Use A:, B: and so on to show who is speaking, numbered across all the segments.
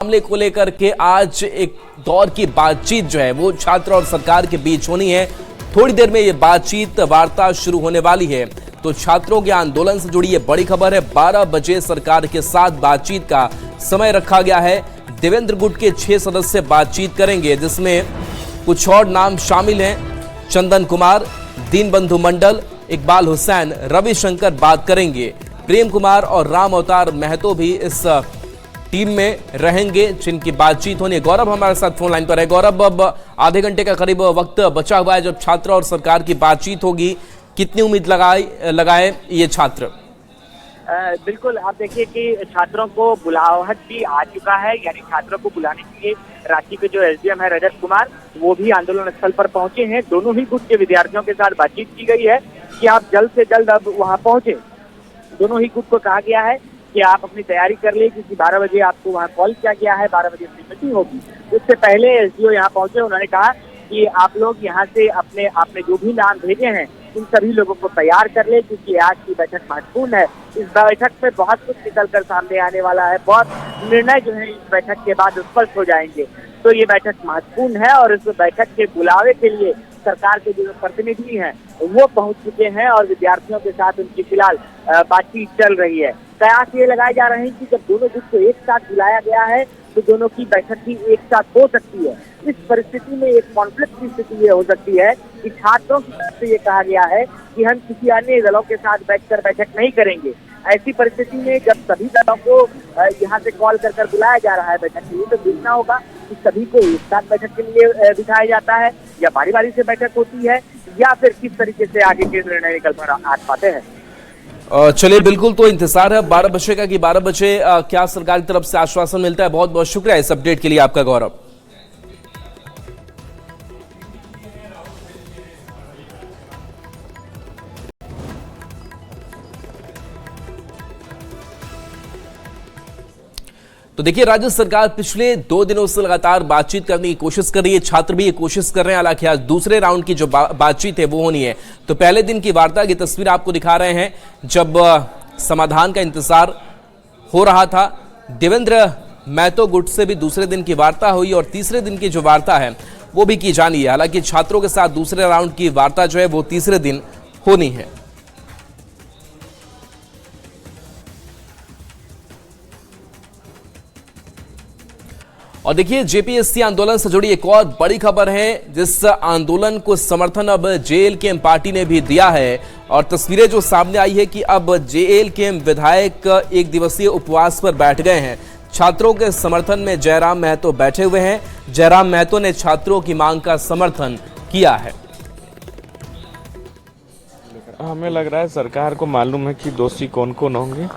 A: मामले को लेकर के आज एक दौर की बातचीत जो है वो छात्र और सरकार के बीच होनी है। थोड़ी देर में ये बातचीत वार्ता शुरू होने वाली है। तो छात्रों के आंदोलन से जुड़ी ये बड़ी खबर है। 12 बजे सरकार के साथ बातचीत का समय रखा गया है। देवेंद्र गुट के 6 सदस्य बातचीत करेंगे, जिसमें कुछ और नाम शामिल हैं। चंदन कुमार, दीनबंधु मंडल, इकबाल हुसैन, रविशंकर बात करेंगे। प्रेम कुमार और राम अवतार महतो भी इस टीम में रहेंगे, जिनकी बातचीत होनी है। गौरव हमारे साथ फोन लाइन पर है। गौरव, अब आधे घंटे का करीब वक्त बचा हुआ है जब छात्र और सरकार की बातचीत होगी। कितनी उम्मीद लगाए ये छात्र?
B: बिल्कुल, आप देखिए कि छात्रों को बुलाहट भी आ चुका है, यानी छात्रों को बुलाने के लिए रांची के जो एसडीएम है रजत कुमार, वो भी आंदोलन स्थल पर पहुंचे हैं। दोनों ही गुट के विद्यार्थियों के साथ बातचीत की गई है कि आप जल्द से जल्द अब वहां पहुंचे। दोनों ही गुट को कहा गया है कि आप अपनी तैयारी कर ले, क्योंकि 12 बजे आपको वहाँ कॉल किया गया है, 12 बजे अपनी मीटिंग होगी। उससे पहले एसडीओ यहाँ पहुंचे। उन्होंने कहा कि आप लोग यहाँ से आपने जो भी नाम भेजे हैं उन सभी लोगों को तैयार कर ले, क्योंकि आज की बैठक महत्वपूर्ण है। इस बैठक में बहुत कुछ निकल कर सामने आने वाला है। बहुत निर्णय जो है इस बैठक के बाद स्पष्ट हो जाएंगे। तो ये बैठक महत्वपूर्ण है और इस बैठक के बुलावे के लिए सरकार के जो प्रतिनिधि हैं वो पहुंच चुके हैं और विद्यार्थियों के साथ उनकी फिलहाल बातचीत चल रही है। कयास ये लगाए जा रहे हैं कि जब दोनों गुट को एक साथ बुलाया गया है तो दोनों की बैठक भी एक साथ हो सकती है। इस परिस्थिति में एक कॉन्फ्लिक्ट की स्थिति ये हो सकती है कि छात्रों की तरफ से ये कहा गया है कि हम किसी अन्य दलों के साथ बैठकर बैठक नहीं करेंगे। ऐसी परिस्थिति में जब सभी दलों को यहाँ से कॉल कर बुलाया जा रहा है बैठक के लिए, तो देखना होगा कि सभी को एक साथ बैठक के लिए बिठाया जाता है या बारी बारी से बैठक होती है, या फिर किस तरीके से आगे के निर्णय निकल कर आ पाते हैं।
A: चलिए, बिल्कुल, तो इंतजार है 12 बजे का कि 12 बजे क्या सरकार की तरफ से आश्वासन मिलता है। बहुत बहुत शुक्रिया इस अपडेट के लिए आपका, गौरव। तो देखिए, राज्य सरकार पिछले 2 दिनों से लगातार बातचीत करने की कोशिश कर रही है। छात्र भी ये कोशिश कर रहे हैं। हालांकि आज दूसरे राउंड की जो बातचीत है वो होनी है। तो पहले दिन की वार्ता की तस्वीर आपको दिखा रहे हैं, जब समाधान का इंतजार हो रहा था। देवेंद्र महतो गुट से भी दूसरे दिन की वार्ता हुई और तीसरे दिन की जो वार्ता है वो भी की जानी है। हालांकि छात्रों के साथ दूसरे राउंड की वार्ता जो है वो तीसरे दिन होनी है। और देखिए, जेपीएससी आंदोलन से जुड़ी एक और बड़ी खबर है, जिस आंदोलन को समर्थन अब जेएलकेएम पार्टी ने भी दिया है। और तस्वीरें जो सामने आई है कि अब जेएलकेएम विधायक एक दिवसीय उपवास पर बैठ गए हैं। छात्रों के समर्थन में जयराम महतो बैठे हुए हैं। जयराम महतो ने छात्रों की मांग का समर्थन किया है।
C: हमें लग रहा है सरकार को मालूम है कि दोषी कौन कौन होंगे,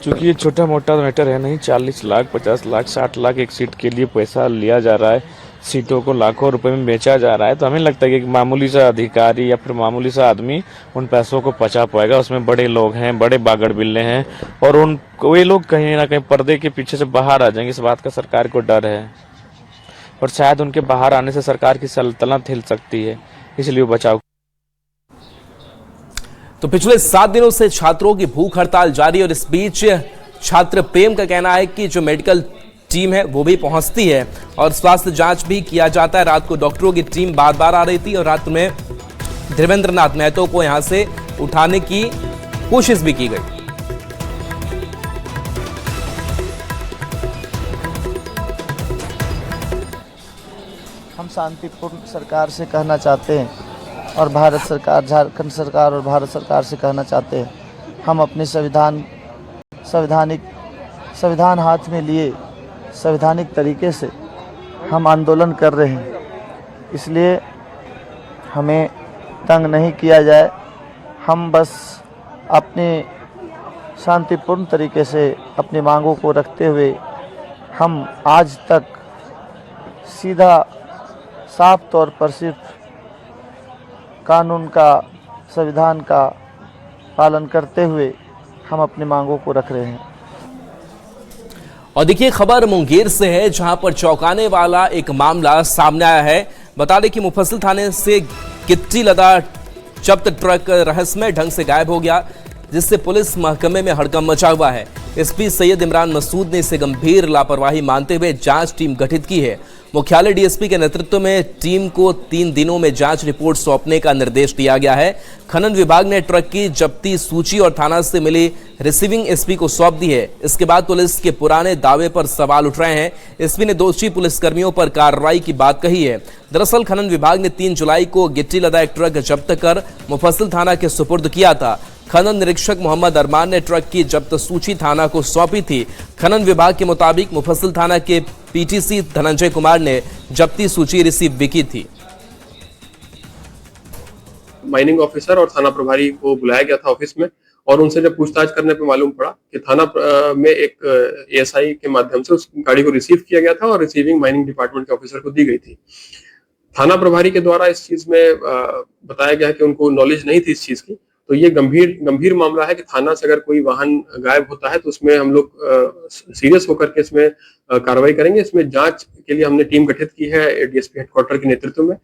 C: क्योंकि ये छोटा मोटा मैटर है नहीं। 40 लाख, 50 लाख, 60 लाख एक सीट के लिए पैसा लिया जा रहा है। सीटों को लाखों रुपए में बेचा जा रहा है। तो हमें लगता है कि एक मामूली सा अधिकारी या फिर मामूली सा आदमी उन पैसों को पचा पाएगा। उसमें बड़े लोग हैं, बड़े बागड़ बिल्ले हैं, और वे लोग कहीं ना कहीं पर्दे के पीछे से बाहर आ जाएंगे। इस बात का सरकार को डर है, और शायद उनके बाहर आने से सरकार की सल्तनत हिल सकती है, इसलिए वो बचाव।
A: तो पिछले 7 दिनों से छात्रों की भूख हड़ताल जारी है और इस बीच छात्र प्रेम का कहना है कि जो मेडिकल टीम है वो भी पहुंचती है और स्वास्थ्य जांच भी किया जाता है। रात को डॉक्टरों की टीम बार बार आ रही थी और रात में देवेंद्र नाथ महतो को यहां से उठाने की कोशिश भी की गई।
D: हम शांतिपूर्ण सरकार से कहना चाहते हैं और भारत सरकार, झारखंड सरकार और भारत सरकार से कहना चाहते हैं, हम अपने संविधान हाथ में लिए संवैधानिक तरीके से हम आंदोलन कर रहे हैं। इसलिए हमें तंग नहीं किया जाए। हम बस अपने शांतिपूर्ण तरीके से अपनी मांगों को रखते हुए हम आज तक सीधा साफ तौर पर सिर्फ कानून का, संविधान का पालन करते हुए हम अपनी मांगों को रख रहे हैं।
A: और देखिए, खबर मुंगेर से है, जहां पर चौंकाने वाला एक मामला सामने आया है। बता दें कि मुफस्सिल थाने से गिट्टी लदा जब्त ट्रक रहस्यमय ढंग से गायब हो गया। जिससे पुलिस महकमे में हड़कंप मचा हुआ है। एसपी सैयद इमरान मसूद ने इसे गंभीर लापरवाही मानते हुए जांच टीम गठित की है। मुख्यालय डीएसपी के नेतृत्व में टीम को 3 दिनों में जांच रिपोर्ट सौंपने का निर्देश दिया गया है। खनन विभाग ने ट्रक की जब्ती सूची और थाना से मिली रिसीविंग एसपी को सौंप दी है। इसके बाद पुलिस के पुराने दावे पर सवाल उठ रहे हैं। एसपी ने दोषी पुलिसकर्मियों पर कार्रवाई की बात कही है। दरअसल खनन विभाग ने 3 जुलाई को गिट्टी लदा एक ट्रक जब्त कर मुफस्सिल थाना के सुपुर्द किया था। खनन निरीक्षक मोहम्मद अरमान ने ट्रक की जब्त सूची थाना को सौंपी थी। खनन विभाग के मुताबिक मुफस्सिल थाना के पीटीसी धनंजय कुमार ने जब्ती सूची रिसीव भी की थी।
E: माइनिंग ऑफिसर और थाना प्रभारी को बुलाया गया था ऑफिस में, और उनसे जब पूछताछ करने पे मालूम पड़ा कि थाना में एक एएसआई के माध्यम से उस गाड़ी को रिसीव किया गया था और रिसीविंग माइनिंग डिपार्टमेंट के ऑफिसर को दी गई थी। थाना प्रभारी के द्वारा इस चीज में बताया गया कि उनको नॉलेज नहीं थी इस चीज की। तो ये गंभीर मामला है कि थाना से अगर कोई वाहन गायब होता है तो उसमें हम लोग सीरियस होकर के इसमें कार्रवाई करेंगे। इसमें जांच के लिए हमने टीम गठित की है डीएसपी हेडक्वार्टर के नेतृत्व में।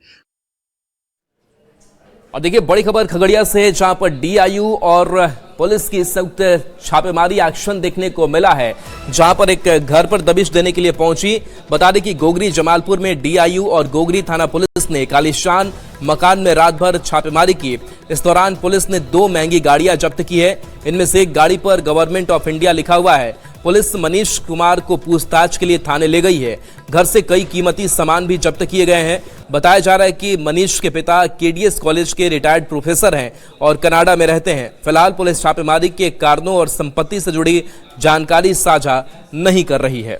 A: और देखिए बड़ी खबर खगड़िया से, जहां पर डीआईयू और पुलिस की संयुक्त छापेमारी एक्शन देखने को मिला है, जहां पर एक घर पर दबिश देने के लिए पहुंची। बता दें कि गोगरी जमालपुर में डीआईयू और गोगरी थाना पुलिस ने एक आलीशान मकान में रात भर छापेमारी की। इस दौरान पुलिस ने 2 महंगी गाड़ियां जब्त की है। इनमें से एक गाड़ी पर गवर्नमेंट ऑफ इंडिया लिखा हुआ है। पुलिस मनीष कुमार को पूछताछ के लिए थाने ले गई है। घर से कई कीमती सामान भी जब्त किए गए हैं। बताया जा रहा है कि मनीष के पिता केडीएस कॉलेज के रिटायर्ड प्रोफेसर हैं और कनाडा में रहते हैं। फिलहाल पुलिस छापेमारी के कारणों और संपत्ति से जुड़ी जानकारी साझा नहीं कर रही है।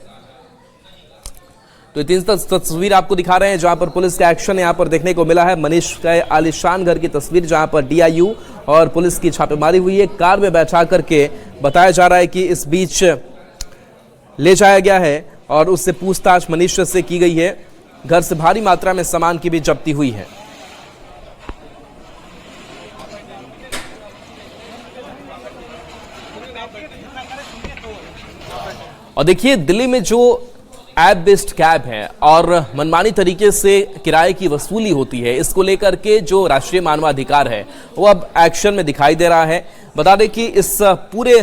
A: तो ये 3 तस्वीर आपको दिखा रहे हैं जहां पर पुलिस का एक्शन यहां पर देखने को मिला है। मनीष के आलीशान घर की तस्वीर, जहां पर डीआईयू और पुलिस की छापेमारी हुई है। कार में बैठा करके बताया जा रहा है कि इस बीच ले जाया गया है और उससे पूछताछ मनीष से की गई है। घर से भारी मात्रा में सामान की भी जब्ती हुई है। और देखिए दिल्ली में जो ऐप बेस्ड कैब है और मनमानी तरीके से किराए की वसूली होती है, इसको लेकर के जो राष्ट्रीय मानवाधिकार है वो अब एक्शन में दिखाई दे रहा है। बता दें कि इस पूरे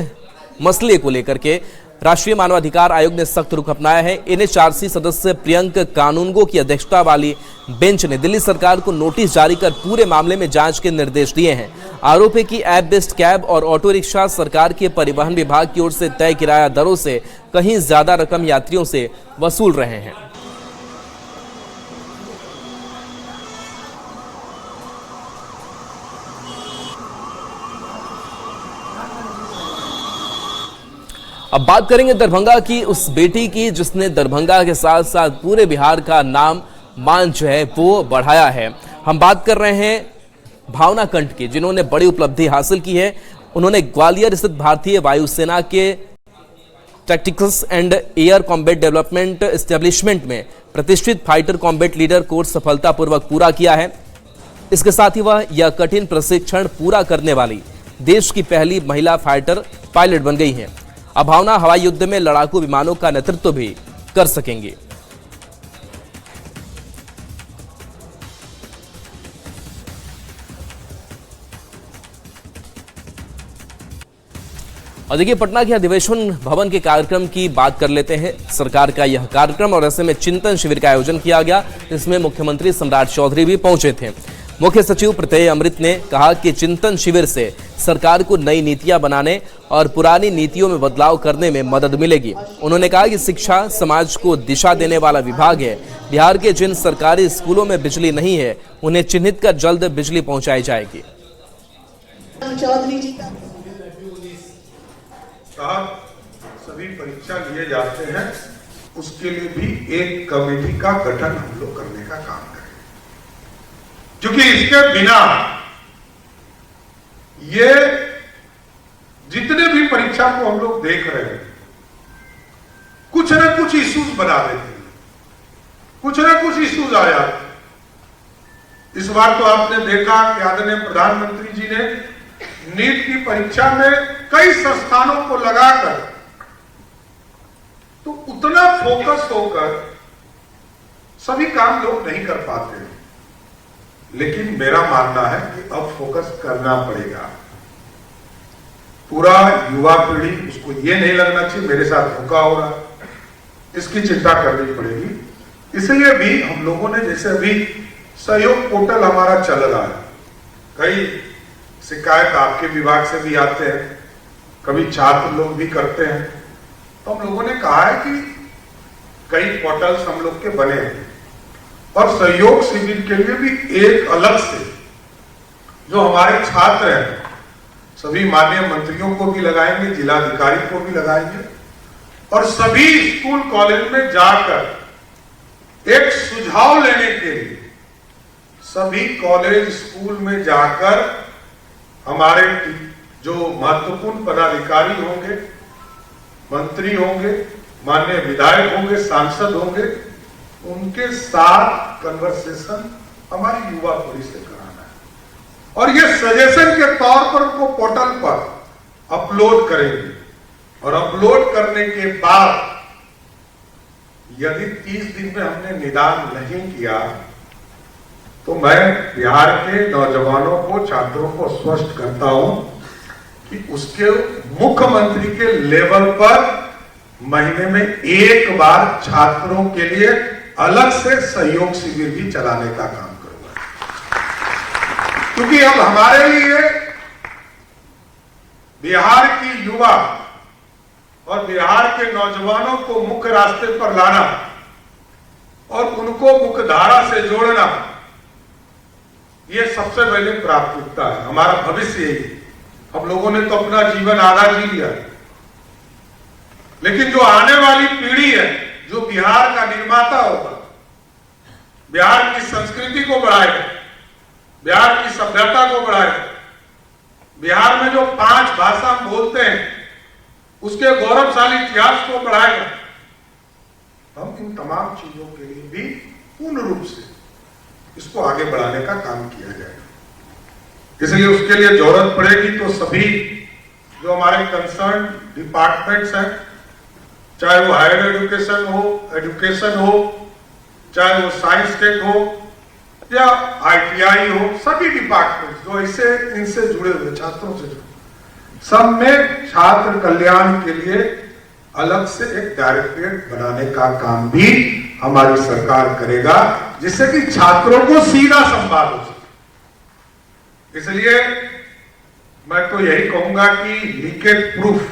A: मसले को लेकर के राष्ट्रीय मानवाधिकार आयोग ने सख्त रुख अपनाया है। NHRC सदस्य प्रियंक कानूनगो की अध्यक्षता वाली बेंच ने दिल्ली सरकार को नोटिस जारी कर पूरे मामले में जांच के निर्देश दिए हैं। आरोप है कि ऐप बेस्ड कैब और ऑटो रिक्शा सरकार के परिवहन विभाग की ओर से तय किराया दरों से कहीं ज्यादा रकम यात्रियों से वसूल रहे हैं। अब बात करेंगे दरभंगा की उस बेटी की जिसने दरभंगा के साथ साथ पूरे बिहार का नाम मान जो है वो बढ़ाया है। हम बात कर रहे हैं भावना कंठ की, जिन्होंने बड़ी उपलब्धि हासिल की है। उन्होंने ग्वालियर स्थित भारतीय वायुसेना के tactics and air combat development establishment में प्रतिष्ठित फाइटर कॉम्बैट लीडर कोर्स सफलतापूर्वक पूरा किया है। इसके साथ ही वह यह कठिन प्रशिक्षण पूरा करने वाली देश की पहली महिला फाइटर पायलट बन गई है। अब भावना हवाई युद्ध में लड़ाकू विमानों का नेतृत्व भी कर सकेंगे। और देखिए पटना के अधिवेशन भवन के कार्यक्रम की बात कर लेते हैं। सरकार का यह कार्यक्रम और ऐसे में चिंतन शिविर का आयोजन किया गया, जिसमें मुख्यमंत्री सम्राट चौधरी भी पहुंचे थे। मुख्य सचिव प्रत्यय अमृत ने कहा कि चिंतन शिविर से सरकार को नई नीतियां बनाने और पुरानी नीतियों में बदलाव करने में मदद मिलेगी। उन्होंने कहा कि शिक्षा समाज को दिशा देने वाला विभाग है। बिहार के जिन सरकारी स्कूलों में बिजली नहीं है, उन्हें चिन्हित कर जल्द बिजली पहुंचाई जाएगी।
F: सभी परीक्षा लिए जाते हैं, उसके लिए भी एक कमेटी का गठन हम लोग करने का काम करें, क्योंकि इसके बिना ये जितने भी परीक्षा को हम लोग देख रहे हैं, कुछ न कुछ इश्यूज बना देते हैं, कुछ न कुछ इश्यूज आ जाते। इस बार तो आपने देखा कि आदरणीय प्रधानमंत्री जी ने नीट की परीक्षा में कई संस्थानों को लगाकर, तो उतना फोकस होकर सभी काम लोग नहीं कर पाते। लेकिन मेरा मानना है कि अब फोकस करना पड़ेगा। पूरा युवा पीढ़ी उसको ये नहीं लगना चाहिए मेरे साथ धोखा हो रहा है, इसकी चिंता करनी पड़ेगी। इसलिए भी हम लोगों ने, जैसे अभी सहयोग पोर्टल हमारा चल रहा है, कई शिकायत आपके विभाग से भी आते हैं, कभी छात्र लोग भी करते हैं, तो हम लोगों ने कहा है कि कई पोर्टल्स हम लोग के बने हैं और सहयोग शिविर के लिए भी एक अलग से जो हमारे छात्र हैं सभी माननीय मंत्रियों को भी लगाएंगे, जिलाधिकारी को भी लगाएंगे और सभी स्कूल कॉलेज में जाकर एक सुझाव लेने के लिए सभी कॉलेज स्कूल में जाकर हमारे जो महत्वपूर्ण पदाधिकारी होंगे, मंत्री होंगे, माननीय विधायक होंगे, सांसद होंगे, उनके साथ कन्वर्सेशन हमारी युवा पीढ़ी से कराना है और ये सजेशन के तौर पर उनको पोर्टल पर अपलोड करेंगे और अपलोड करने के बाद यदि 30 दिन में हमने निदान नहीं किया तो मैं बिहार के नौजवानों को, छात्रों को स्पष्ट करता हूं कि उसके मुख्यमंत्री के लेवल पर महीने में एक बार छात्रों के लिए अलग से सहयोग शिविर भी चलाने का काम करूंगा, क्योंकि अब हमारे लिए बिहार की युवा और बिहार के नौजवानों को मुख्य रास्ते पर लाना और उनको मुख्य धारा से जोड़ना, ये सबसे पहले प्राथमिकता है। हमारा भविष्य यही, हम लोगों ने तो अपना जीवन आधा जी लिया, लेकिन जो आने वाली पीढ़ी है, जो बिहार का निर्माता होगा, बिहार की संस्कृति को बढ़ाएगा, बिहार की सभ्यता को बढ़ाएगा, बिहार में जो 5 भाषा हम बोलते हैं उसके गौरवशाली इतिहास को बढ़ाएगा, हम इन तमाम चीजों के लिए भी पूर्ण रूप से इसको आगे बढ़ाने का काम किया जाएगा। इसलिए उसके लिए जरूरत पड़ेगी तो सभी जो हमारे कंसर्न डिपार्टमेंट्स हैं, चाहे वो हायर एजुकेशन हो, चाहे वो साइंस टेक हो या ITI हो, सभी डिपार्टमेंट्स जो इससे इनसे जुड़े हुए छात्रों से जुड़े, सब में छात्र कल्याण के लिए अलग से एक डायरेक्टरेट बनाने का काम भी हमारी सरकार करेगा, जिससे कि छात्रों को सीधा संवाद हो सके। इसलिए मैं तो यही कहूंगा कि लीकेज प्रूफ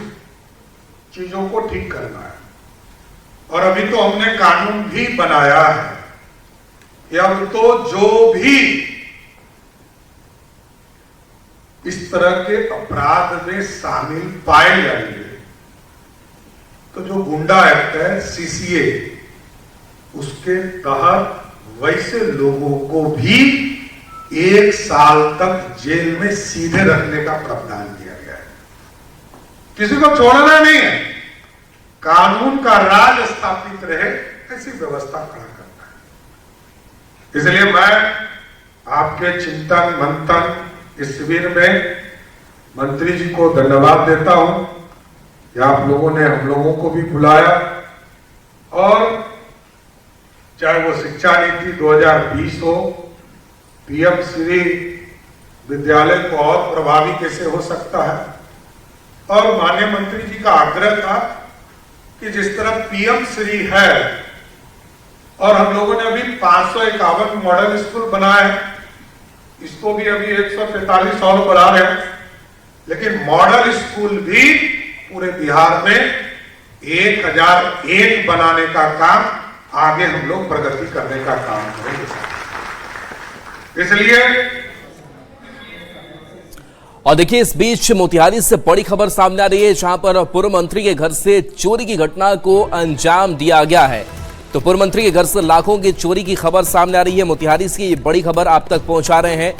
F: चीजों को ठीक करना है और अभी तो हमने कानून भी बनाया है कि अब तो जो भी इस तरह के अपराध में शामिल पाए जाएंगे तो जो गुंडा एक्ट है CCA, उसके तहत वैसे लोगों को भी 1 साल तक जेल में सीधे रखने का प्रावधान किया गया है। किसी को छोड़ना नहीं है, कानून का राज स्थापित रहे ऐसी व्यवस्था खड़ा करना है। इसलिए मैं आपके चिंतन मंथन इस शिविर में मंत्री जी को धन्यवाद देता हूं कि आप लोगों ने हम लोगों को भी बुलाया और चाहे वो शिक्षा नीति 2020 हो, PM श्री विद्यालय को और प्रभावी कैसे हो सकता है, और माननीय मंत्री जी का आग्रह था कि जिस तरह PM श्री है और हम लोगों ने अभी 551 मॉडल स्कूल बनाए हैं, इसको भी अभी 143 और बढ़ा रहे हैं, लेकिन मॉडल स्कूल भी पूरे बिहार में 1001 बनाने का काम आगे हम लोग प्रगति करने का काम करेंगे। इसलिए
A: और देखिए, इस बीच मोतिहारी से बड़ी खबर सामने आ रही है, जहां पर पूर्व मंत्री के घर से चोरी की घटना को अंजाम दिया गया है। तो पूर्व मंत्री के घर से लाखों की चोरी की खबर सामने आ रही है। मोतिहारी से ये बड़ी खबर आप तक पहुंचा रहे हैं।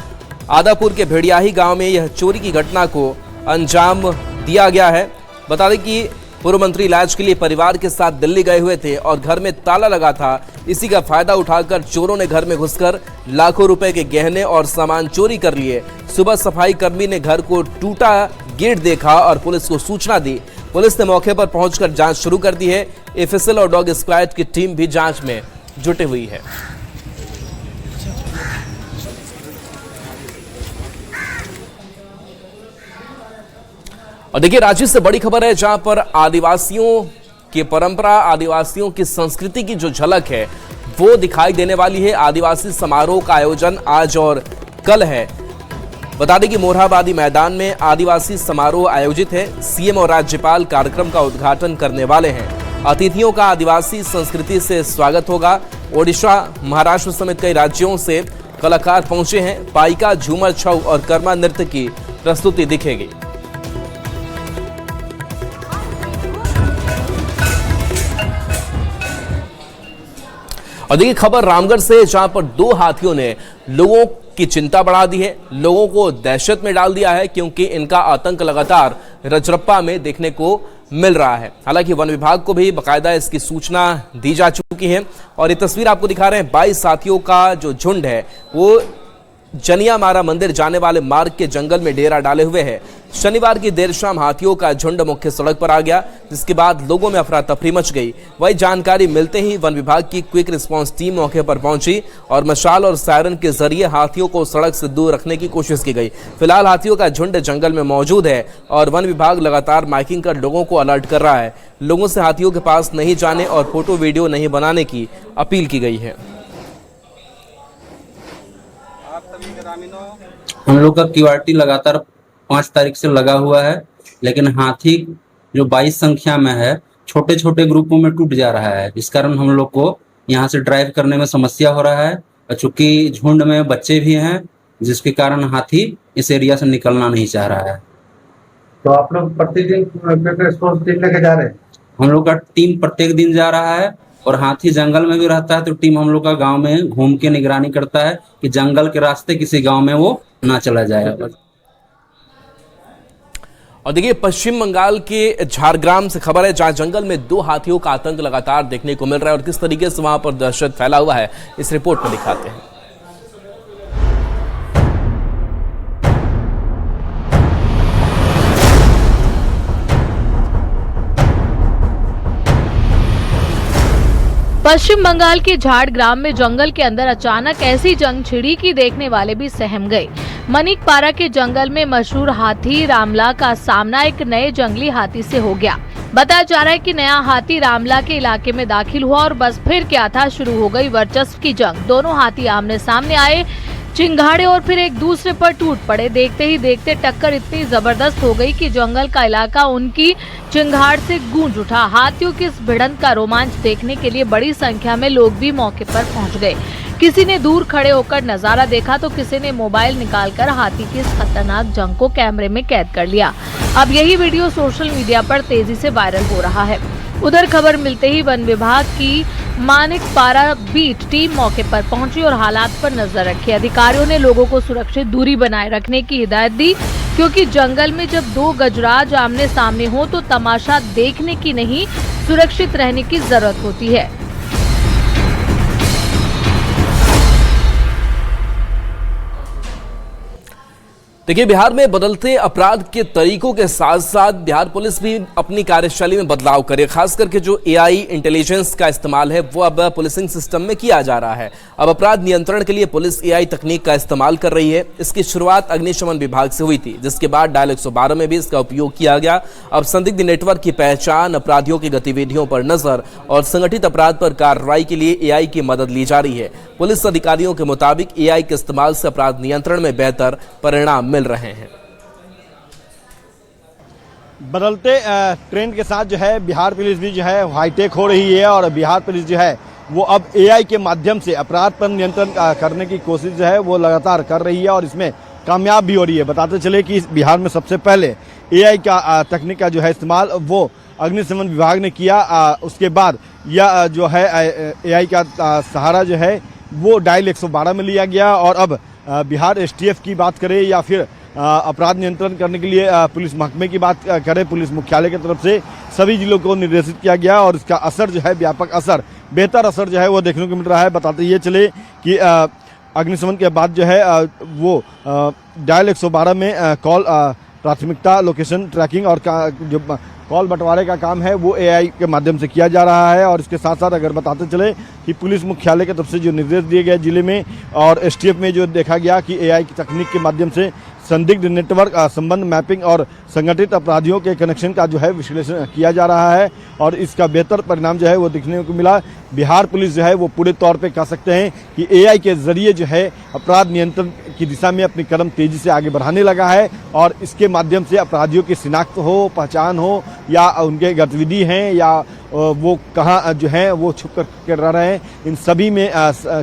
A: आदापुर के भेड़ियाही गांव में यह चोरी की घटना को अंजाम दिया गया है। बता दें कि पूर्व मंत्री इलाज के लिए परिवार के साथ दिल्ली गए हुए थे और घर में ताला लगा था। इसी का फायदा उठाकर चोरों ने घर में घुसकर लाखों रुपए के गहने और सामान चोरी कर लिए। सुबह सफाई कर्मी ने घर को टूटा गेट देखा और पुलिस को सूचना दी। पुलिस ने मौके पर पहुंचकर जांच शुरू कर दी है। FSL और डॉग स्क्वाड की टीम भी जांच में जुटी हुई है। और देखिए राज्य से बड़ी खबर है जहां पर आदिवासियों की परंपरा, आदिवासियों की संस्कृति की जो झलक है वो दिखाई देने वाली है। आदिवासी समारोह का आयोजन आज और कल है। बता दें कि मोरहाबादी मैदान में आदिवासी समारोह आयोजित है। सीएम और राज्यपाल कार्यक्रम का उद्घाटन करने वाले हैं। अतिथियों का आदिवासी संस्कृति से स्वागत होगा। ओडिशा, महाराष्ट्र समेत कई राज्यों से कलाकार पहुंचे हैं। पाइका, झूमर, छऊ और कर्मा नृत्य की प्रस्तुति दिखेगी। और देखिए खबर रामगढ़ से, जहां पर 2 हाथियों ने लोगों की चिंता बढ़ा दी है, लोगों को दहशत में डाल दिया है, क्योंकि इनका आतंक लगातार रजरप्पा में देखने को मिल रहा है। हालांकि वन विभाग को भी बाकायदा इसकी सूचना दी जा चुकी है। और ये तस्वीर आपको दिखा रहे हैं, 22 हाथियों का जो झुंड है वो जनिया मारा मंदिर जाने वाले मार्ग के जंगल में डेरा डाले हुए है। शनिवार की देर शाम हाथियों का झुंड मुख्य सड़क पर आ गया, जिसके बाद लोगों में अफरा तफरी मच गई। वही जानकारी मिलते ही वन विभाग की क्विक रिस्पांस टीम मौके पर पहुंची और मशाल और सायरन के जरिए हाथियों को सड़क से दूर रखने की कोशिश की गई। फिलहाल हाथियों का झुंड जंगल में मौजूद है और वन विभाग लगातार माइकिंग कर लोगों को अलर्ट कर रहा है। लोगों से हाथियों के पास नहीं जाने और फोटो वीडियो नहीं बनाने की अपील की गई है।
G: हम लोग का क्यूआरटी लगातार 5 तारीख से लगा हुआ है, लेकिन हाथी जो 22 संख्या में है छोटे छोटे ग्रुपों में टूट जा रहा है, जिस कारण हम लोग को यहाँ से ड्राइव करने में समस्या हो रहा है। और चूंकि झुंड में बच्चे भी हैं, जिसके कारण हाथी इस एरिया से निकलना नहीं चाह रहा है।
H: तो आप लोग प्रतिदिन रिस्पॉन्स टीम लेके जा रहे हैं?
G: हम लोग का टीम प्रत्येक दिन जा रहा है और हाथी जंगल में भी रहता है, तो टीम हम लोग का गांव में घूम के निगरानी करता है कि जंगल के रास्ते किसी गांव में वो ना चला जाए।
A: और देखिए पश्चिम बंगाल के झारग्राम से खबर है, जहां जंगल में 2 हाथियों का आतंक लगातार देखने को मिल रहा है और किस तरीके से वहां पर दहशत फैला हुआ है, इस रिपोर्ट में दिखाते हैं।
I: पश्चिम बंगाल के झारग्राम में जंगल के अंदर अचानक ऐसी जंग छिड़ी कि देखने वाले भी सहम गए। मनिकपारा के जंगल में मशहूर हाथी रामला का सामना एक नए जंगली हाथी से हो गया। बताया जा रहा है कि नया हाथी रामला के इलाके में दाखिल हुआ और बस फिर क्या था, शुरू हो गई वर्चस्व की जंग। दोनों हाथी आमने सामने आए, चिंगाड़े और फिर एक दूसरे पर टूट पड़े। देखते ही देखते टक्कर इतनी जबरदस्त हो गई कि जंगल का इलाका उनकी चिंगाड़ से गूंज उठा। हाथियों की इस भिड़ंत का रोमांच देखने के लिए बड़ी संख्या में लोग भी मौके पर पहुंच गए। किसी ने दूर खड़े होकर नजारा देखा तो किसी ने मोबाइल निकालकर हाथी की इस खतरनाक जंग को कैमरे में कैद कर लिया। अब यही वीडियो सोशल मीडिया पर तेजी से वायरल हो रहा है। उधर खबर मिलते ही वन विभाग की मानिकपारा बीट टीम मौके पर पहुंची और हालात पर नजर रखी। अधिकारियों ने लोगों को सुरक्षित दूरी बनाए रखने की हिदायत दी, क्योंकि जंगल में जब 2 गजराज आमने सामने हो तो तमाशा देखने की नहीं, सुरक्षित रहने की जरूरत होती है।
A: देखिए बिहार में बदलते अपराध के तरीकों के साथ साथ बिहार पुलिस भी अपनी कार्यशैली में बदलाव करे। खास करके जो एआई इंटेलिजेंस का इस्तेमाल है वो अब पुलिसिंग सिस्टम में किया जा रहा है। अब अपराध नियंत्रण के लिए पुलिस एआई तकनीक का इस्तेमाल कर रही है। इसकी शुरुआत अग्निशमन विभाग से हुई थी, जिसके बाद डायल 112 में भी इसका उपयोग किया गया। अब संदिग्ध नेटवर्क की पहचान, अपराधियों की गतिविधियों पर नजर और संगठित अपराध पर कार्रवाई के लिए एआई की मदद ली जा रही है। पुलिस अधिकारियों के मुताबिक एआई के इस्तेमाल से अपराध नियंत्रण में बेहतर परिणाम मिल रहे हैं।
J: बदलते ट्रेंड के साथ जो है बिहार पुलिस भी जो है हाईटेक हो रही है और बिहार पुलिस जो है वो अब एआई के माध्यम से अपराध पर नियंत्रण करने की कोशिश जो है वो लगातार कर रही है और इसमें कामयाब भी हो रही है। बताते चले कि बिहार में सबसे पहले एआई का तकनीक का जो है इस्तेमाल वो अग्निशमन विभाग ने किया। उसके बाद यह जो है एआई का सहारा जो है वो डायल 112 में लिया गया और अब बिहार एसटीएफ की बात करें या फिर अपराध नियंत्रण करने के लिए पुलिस महकमे की बात करें, पुलिस मुख्यालय की तरफ से सभी जिलों को निर्देशित किया गया और इसका असर जो है व्यापक असर, बेहतर असर जो है वो देखने को मिल रहा है। बताते ये चले कि अग्निशमन के बाद जो है वो डायल 112 में कॉल प्राथमिकता, लोकेशन ट्रैकिंग और जो कॉल बंटवारे का काम है वो एआई के माध्यम से किया जा रहा है। और इसके साथ साथ अगर बताते चले कि पुलिस मुख्यालय की तरफ से जो निर्देश दिए गए जिले में और एसटीएफ में जो देखा गया कि एआई की तकनीक के माध्यम से संदिग्ध नेटवर्क संबंध मैपिंग और संगठित अपराधियों के कनेक्शन का जो है विश्लेषण किया जा रहा है और इसका बेहतर परिणाम जो है वो दिखने को मिला। बिहार पुलिस जो है वो पूरे तौर पे कह सकते हैं कि एआई के जरिए जो है अपराध नियंत्रण की दिशा में अपनी कदम तेजी से आगे बढ़ाने लगा है और इसके माध्यम से अपराधियों की शिनाख्त हो, पहचान हो या उनके गतिविधि हैं या वो कहाँ जो है वो छुप कर रह रहे हैं, इन सभी में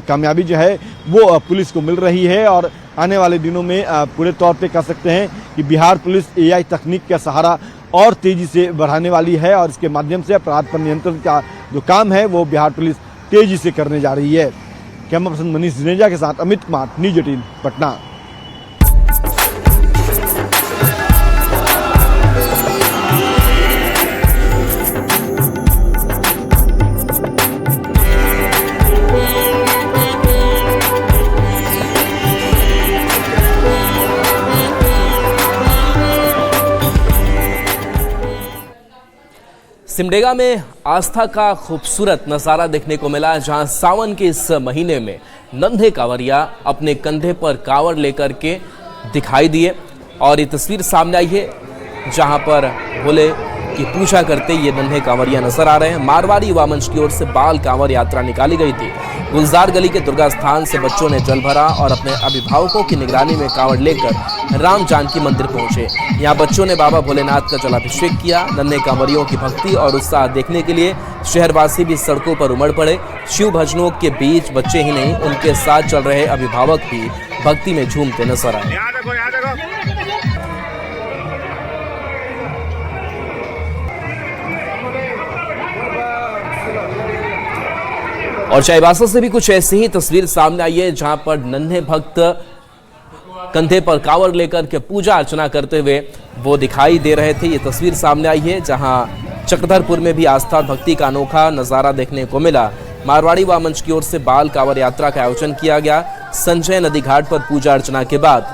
J: कामयाबी जो है वो पुलिस को मिल रही है। और आने वाले दिनों में पूरे तौर पे कह सकते हैं कि बिहार पुलिस एआई तकनीक का सहारा और तेजी से बढ़ाने वाली है और इसके माध्यम से अपराध पर नियंत्रण का जो काम है वो बिहार पुलिस तेजी से करने जा रही है। कैमरा पर्सन मनीष जिनेजा के साथ अमित कुमार, न्यूज़ 18 पटना।
A: सिमडेगा में आस्था का खूबसूरत नज़ारा देखने को मिला, जहां सावन के इस महीने में नन्हे कांवरिया अपने कंधे पर कांवड़ लेकर के दिखाई दिए और ये तस्वीर सामने आई है जहां पर भोले की पूजा करते ये नन्हे कांवरिया नजर आ रहे हैं। मारवाड़ी युवा मंच की ओर से बाल कांवर यात्रा निकाली गई थी। गुलजार गली के दुर्गा स्थान से बच्चों ने जल भरा और अपने अभिभावकों की निगरानी में कांवड़ लेकर राम जानकी मंदिर पहुंचे। यहाँ बच्चों ने बाबा भोलेनाथ का जलाभिषेक किया। नन्हे कांवरियों की भक्ति और उत्साह देखने के लिए शहरवासी भी सड़कों पर उमड़ पड़े। शिव भजनों के बीच बच्चे ही नहीं, उनके साथ चल रहे अभिभावक भी भक्ति में झूमते नजर आए। और चाईबासा से भी कुछ ऐसी ही तस्वीर सामने आई है, जहां पर नन्हे भक्त कंधे पर कांवड़ लेकर के पूजा अर्चना करते हुए वो दिखाई दे रहे थे। ये तस्वीर सामने आई है जहां चक्रधरपुर में भी आस्था और भक्ति का अनोखा नजारा देखने को मिला। मारवाड़ी युवा मंच की ओर से बाल कांवड़ यात्रा का आयोजन किया गया। संजय नदी घाट पर पूजा अर्चना के बाद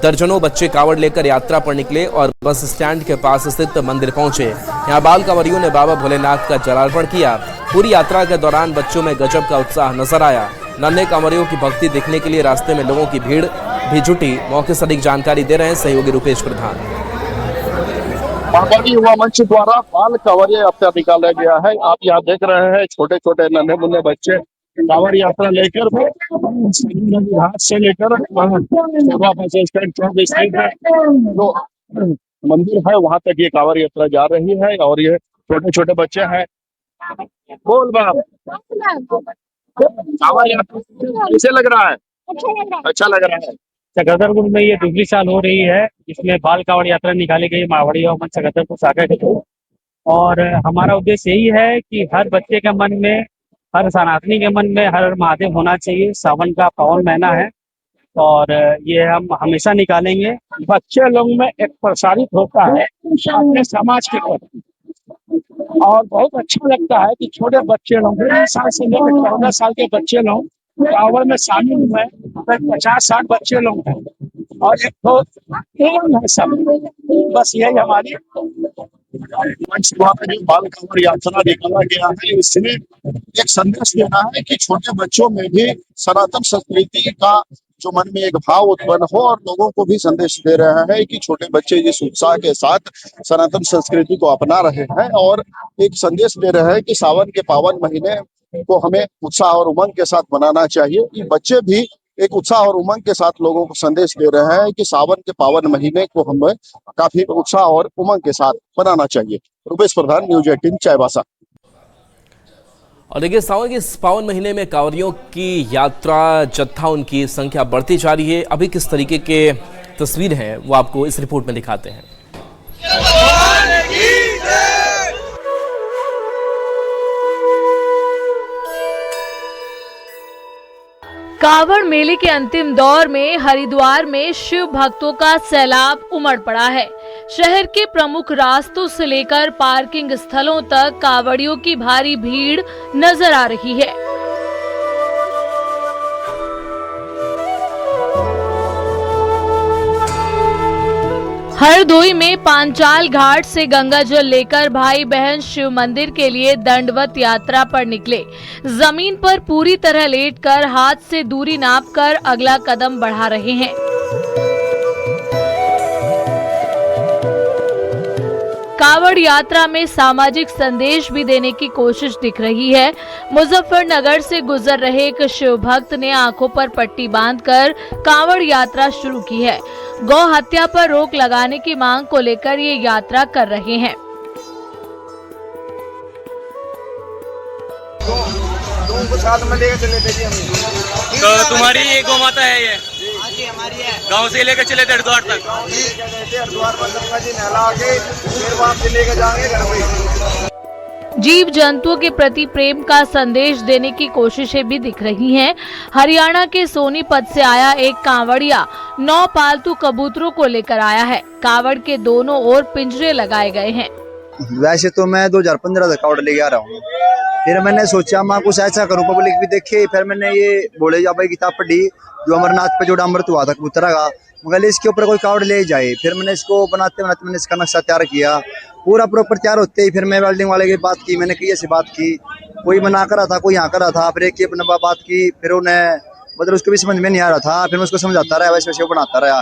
A: दर्जनों बच्चे कांवड़ लेकर यात्रा पर निकले और बस स्टैंड के पास स्थित मंदिर पहुंचे। यहाँ बाल कांवरियों ने बाबा भोलेनाथ का जलार्पण किया। पूरी यात्रा के दौरान बच्चों में गजब का उत्साह नजर आया। नन्हे कांवरियों की भक्ति देखने के लिए रास्ते में लोगों की भीड़ भी जुटी। मौके से अधिक जानकारी दे रहे हैं सहयोगी रुपेश प्रधान।
K: मारवाड़ी युवा मंच द्वारा बाल कांवरिया यात्रा निकाला गया है। आप यहाँ देख रहे हैं छोटे छोटे नन्हे मुन्ने बच्चे कांवड़ यात्रा लेकर घाट से लेकर जो मंदिर है वहां तक ये कांवड़ यात्रा जा रही है और ये छोटे छोटे बच्चे हैं। बोल बाप, कांवड़ यात्रा कैसे लग रहा है? अच्छा लग रहा है।
L: चक्रधरपुर में ये दूसरी साल हो रही है। इसमें बाल कांवड़ यात्रा निकाली गई मारवाड़ी युवा मंच चक्रधरपुर शाखा के थ्रू और हमारा उद्देश्य यही है कि हर बच्चे के मन में, हर सनातनी के मन में हर महादेव होना चाहिए। सावन का पावन महीना है और ये हम हमेशा निकालेंगे।
K: बच्चे लोग में एक प्रसारित होता है अपने समाज के प्रति और बहुत अच्छा लगता है कि छोटे बच्चे लोग 3 साल से लेकर 14 साल के बच्चे लोग कांवड़ में शामिल हुए। 50-60 बच्चे लोग हैं और एक तो है सब। बस यही हमारी मंच द्वारा जो बाल कांवड़ यात्रा निकाला गया है, इसमें एक संदेश देना है कि छोटे बच्चों में भी सनातन संस्कृति का जो मन में एक भाव उत्पन्न हो और लोगों को भी संदेश दे रहा है कि छोटे बच्चे जिस उत्साह के साथ सनातन संस्कृति को अपना रहे हैं और एक संदेश दे रहे हैं कि सावन के पावन महीने को हमें उत्साह और उमंग के साथ मनाना चाहिए। कि बच्चे भी एक उत्साह और उमंग के साथ लोगों को संदेश दे रहे हैं कि सावन के पावन महीने को हमें काफी उत्साह और उमंग के साथ मनाना चाहिए। रुपेश प्रधान, न्यूज़ 18 चाईबासा।
A: और देखिए, सावन के इस पावन महीने में कांवरियों की यात्रा जत्था, उनकी संख्या बढ़ती जा रही है। अभी किस तरीके के तस्वीर हैं वो आपको इस रिपोर्ट में दिखाते हैं।
I: कांवड़ मेले के अंतिम दौर में हरिद्वार में शिव भक्तों का सैलाब उमड़ पड़ा है। शहर के प्रमुख रास्तों से लेकर पार्किंग स्थलों तक कांवड़ियों की भारी भीड़ नजर आ रही है। हरदोई में पांचाल घाट से गंगा जल लेकर भाई बहन शिव मंदिर के लिए दंडवत यात्रा पर निकले। जमीन पर पूरी तरह लेटकर हाथ से दूरी नापकर अगला कदम बढ़ा रहे हैं। कांवड़ यात्रा में सामाजिक संदेश भी देने की कोशिश दिख रही है। मुजफ्फरनगर से गुजर रहे एक शिव भक्त ने आंखों पर पट्टी बांधकर कांवड़ यात्रा शुरू की है। गौ हत्या पर रोक लगाने की मांग को लेकर ये यात्रा कर रहे हैं।
D: को साथ में लेकर चले थे जी हम।
M: तो तुम्हारी ये गौ माता है ये?
D: हाँ जी, हमारी है।
M: गांव से लेकर चले थे हरिद्वार तक?
D: हरिद्वार पर गंगा जी नहला के फिर वहाँ से लेकर जाएंगे घर पे।
I: जीव जंतुओं के प्रति प्रेम का संदेश देने की कोशिशें भी दिख रही हैं। हरियाणा के सोनीपत से आया एक कांवड़िया 9 पालतू कबूतरों को लेकर आया है। कांवड़ के दोनों ओर पिंजरे लगाए गए हैं।
D: वैसे तो मैं 2015 से कावड़ लेके आ रहा हूँ, फिर मैंने सोचा मैं कुछ ऐसा करूं पब्लिक भी देखे। फिर मैंने ये बोले जा भाई किताब पढ़ी जो अमरनाथ पे जो अमृत हुआ था कबूतरा का, मगर इसके ऊपर कोई कावड़ ले जाए। फिर मैंने इसको बनाते बनाते मैंने इसका नक्शा तैयार किया, पूरा प्रॉपर तैयार होते ही फिर मैं वेल्डिंग वाले की बात की। मैंने कई ऐसी बात की, कोई मना कर रहा था, कोई यहाँ कर रहा था। फिर एक अपने बात की, फिर उन्हें मतलब उसको भी समझ में नहीं आ रहा था। फिर मैं उसको समझाता रहा, वैसे वैसे वो बनाता रहा।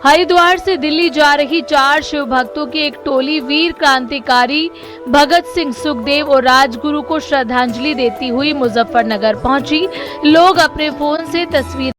I: हरिद्वार से दिल्ली जा रही 4 शिव भक्तों की एक टोली वीर क्रांतिकारी भगत सिंह, सुखदेव और राजगुरु को श्रद्धांजलि देती हुई मुजफ्फरनगर पहुंची। लोग अपने फोन से तस्वीर